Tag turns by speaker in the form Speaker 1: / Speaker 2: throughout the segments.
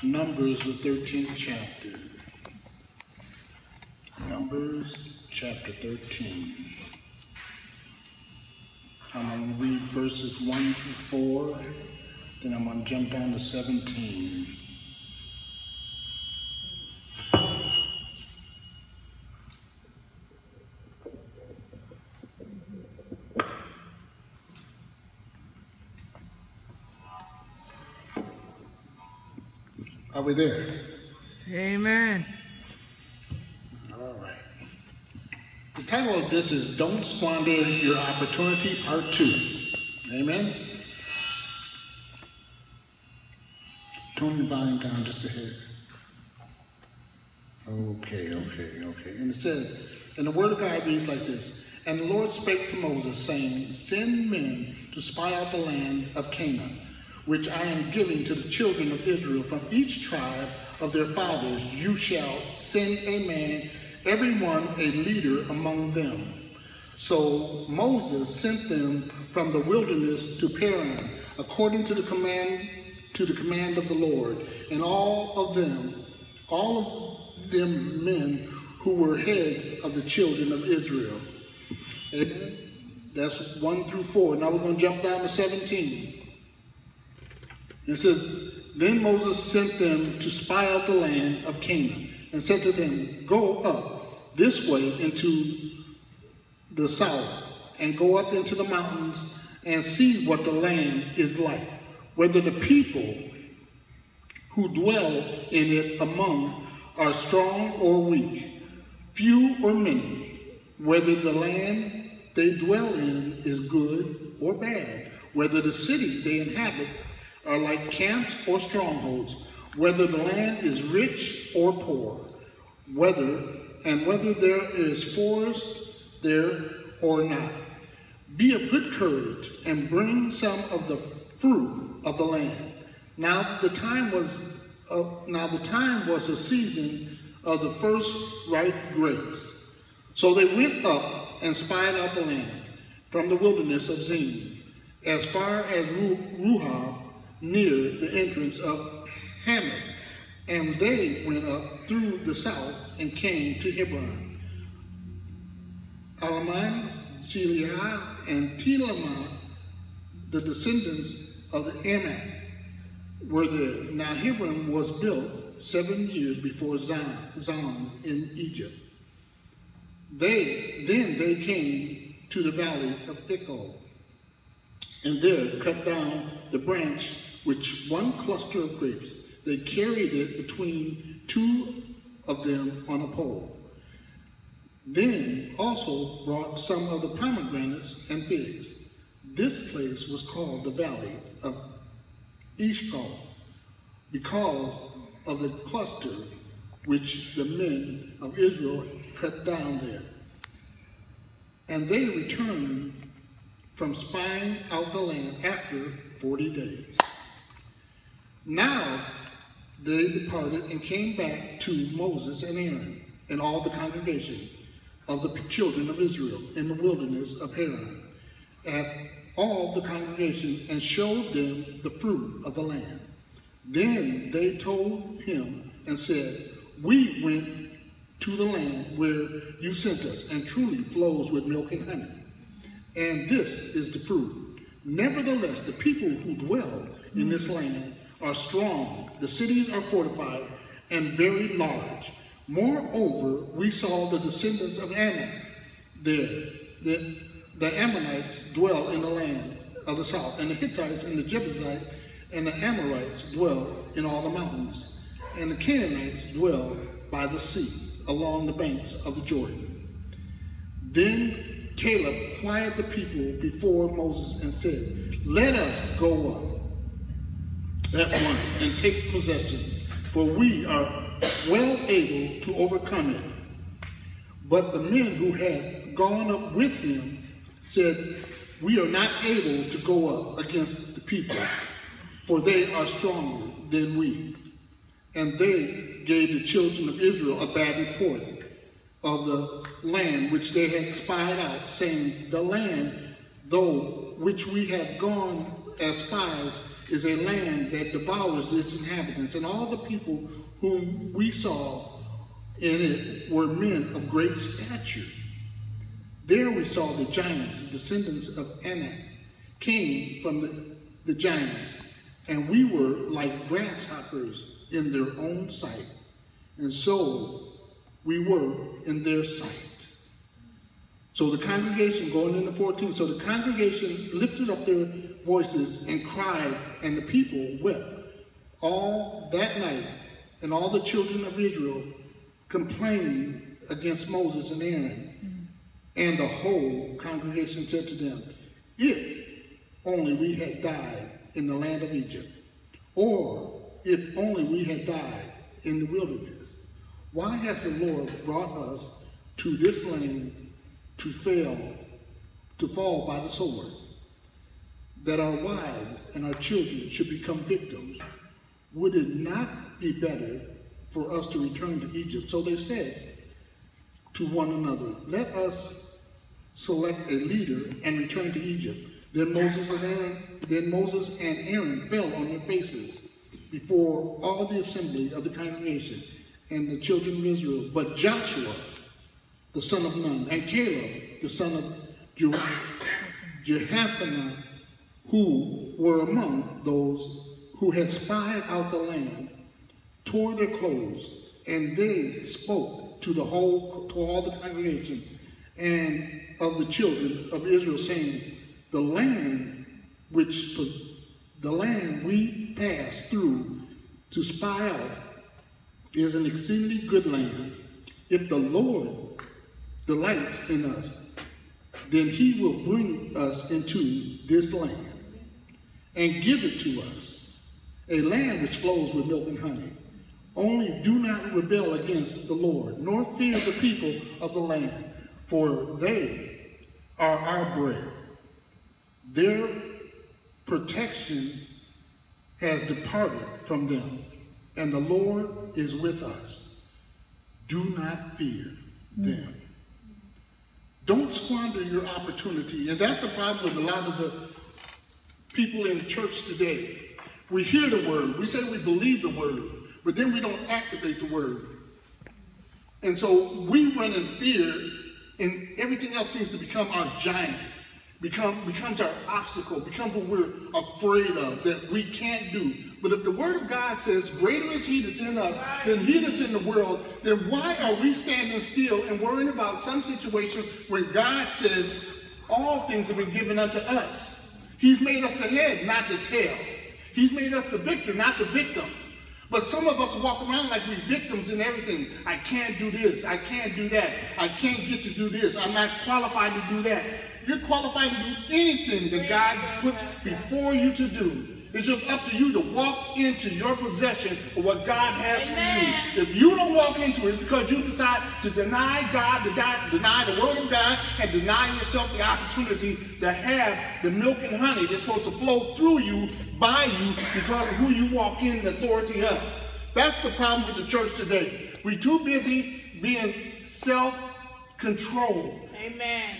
Speaker 1: Numbers, the 13th chapter. Numbers, chapter 13. I'm going to read verses 1 through 4, then I'm going to jump down to 17. Are we there?
Speaker 2: Amen.
Speaker 1: All right. The title of this is Don't Squander Your Opportunity, Part 2. Amen? Turn the volume down just a hair. Okay. And it says, and the word of God reads like this. And the Lord spake to Moses, saying, Send men to spy out the land of Canaan, which I am giving to the children of Israel. From each tribe of their fathers you shall send a man, every one a leader among them. So Moses sent them from the wilderness to Paran, according to the command of the Lord, and all of them men who were heads of the children of Israel. Amen. That's 1 through 4. Now we're going to jump down to 17. It says, Then Moses sent them to spy out the land of Canaan, and said to them, Go up this way into the south, and go up into the mountains, and see what the land is like, whether the people who dwell in it among are strong or weak, few or many, whether the land they dwell in is good or bad, whether the city they inhabit are like camps or strongholds, whether the land is rich or poor, whether there is forest there or not. Be of good courage and bring some of the fruit of the land. Now the time was the season of the first ripe grapes. So they went up and spied out the land from the wilderness of Zin, as far as Ruhah, near the entrance of Hamath, and they went up through the south and came to Hebron. Alamai, Seliah, and Telamah, the descendants of the Anak, were there. Now Hebron was built 7 years before Zion in Egypt. They came to the valley of Echo, and there cut down the branch which one cluster of grapes. They carried it between two of them on a pole. Then also brought some of the pomegranates and figs. This place was called the valley of Eshcol, because of the cluster which the men of Israel cut down there. And they returned from spying out the land after 40 days. Now they departed and came back to Moses and Aaron and all the congregation of the children of Israel in the wilderness of Paran, at all the congregation, and showed them the fruit of the land. Then they told him and said, We went to the land where you sent us, and truly flows with milk and honey. And this is the fruit. Nevertheless, the people who dwell in this land are strong, the cities are fortified and very large. Moreover, we saw the descendants of Anak there. The Ammonites dwell in the land of the south, and the Hittites and the Jebusites and the Amorites dwell in all the mountains, and the Canaanites dwell by the sea, along the banks of the Jordan. Then Caleb quieted the people before Moses and said, Let us go up at once and take possession, for we are well able to overcome it. But the men who had gone up with him said, We are not able to go up against the people, for they are stronger than we. And they gave the children of Israel a bad report of the land which they had spied out, saying, The land, though which we have gone as spies, is a land that devours its inhabitants, and all the people whom we saw in it were men of great stature. There we saw the giants, the descendants of Anak, came from the giants, and we were like grasshoppers in their own sight, and so we were in their sight. So the congregation, going into 14, so the congregation lifted up their voices and cried, and the people wept all that night, and all the children of Israel complained against Moses and Aaron. And the whole congregation said to them, if only we had died in the land of Egypt, or if only we had died in the wilderness. Why has the Lord brought us to this land to fall by the sword, that our wives and our children should become victims? Would it not be better for us to return to Egypt? So they said to one another, let us select a leader and return to Egypt. Then Moses and Aaron fell on their faces before all the assembly of the congregation and the children of Israel. But Joshua, the son of Nun, and Caleb, the son of Jephunneh, who were among those who had spied out the land, tore their clothes, and they spoke to all the congregation and of the children of Israel, saying, the land we passed through to spy out is an exceedingly good land. If the Lord delights in us, then he will bring us into this land and give it to us, a land which flows with milk and honey. Only do not rebel against the Lord, nor fear the people of the land, for they are our bread. Their protection has departed from them, and the Lord is with us. Do not fear them. Don't squander your opportunity. And that's the problem with a lot of the people in church today. We hear the word, we say we believe the word, but then we don't activate the word. And so we run in fear, and everything else seems to become our giant, becomes our obstacle, becomes what we're afraid of, that we can't do. But if the word of God says, greater is he that's in us than he that's in the world, then why are we standing still and worrying about some situation when God says all things have been given unto us? He's made us the head, not the tail. He's made us the victor, not the victim. But some of us walk around like we're victims in everything. I can't do this. I can't do that. I can't get to do this. I'm not qualified to do that. You're qualified to do anything that God puts before you to do. It's just up to you to walk into your possession of what God has for you. If you don't walk into it, it's because you decide to deny God, deny the word of God, and deny yourself the opportunity to have the milk and honey that's supposed to flow through you, by you, because of who you walk in the authority of. That's the problem with the church today. We're too busy being self-controlled.
Speaker 3: Amen.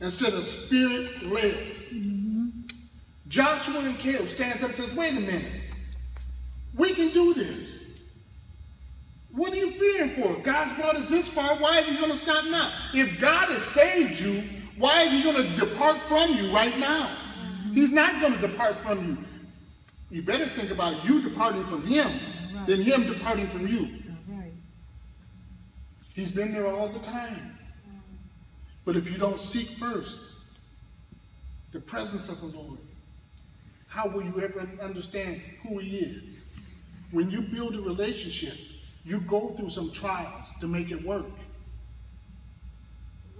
Speaker 1: Instead of spirit-led. Joshua and Caleb stands up and says, wait a minute, we can do this. What are you fearing for? God's brought us this far, why is he going to stop now? If God has saved you, why is he going to depart from you right now? He's not going to depart from you. You better think about you departing from him than him departing from you. He's been there all the time. But if you don't seek first the presence of the Lord, how will you ever understand who he is? When you build a relationship, you go through some trials to make it work.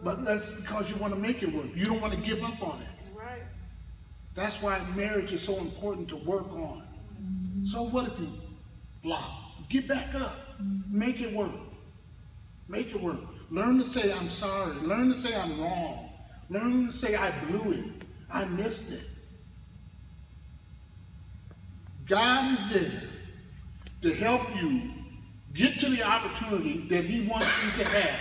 Speaker 1: But that's because you want to make it work. You don't want to give up on it.
Speaker 3: Right.
Speaker 1: That's why marriage is so important to work on. So what if you flop? Get back up. Make it work. Make it work. Learn to say, I'm sorry. Learn to say, I'm wrong. Learn to say, I blew it. I missed it. God is there to help you get to the opportunity that he wants you to have.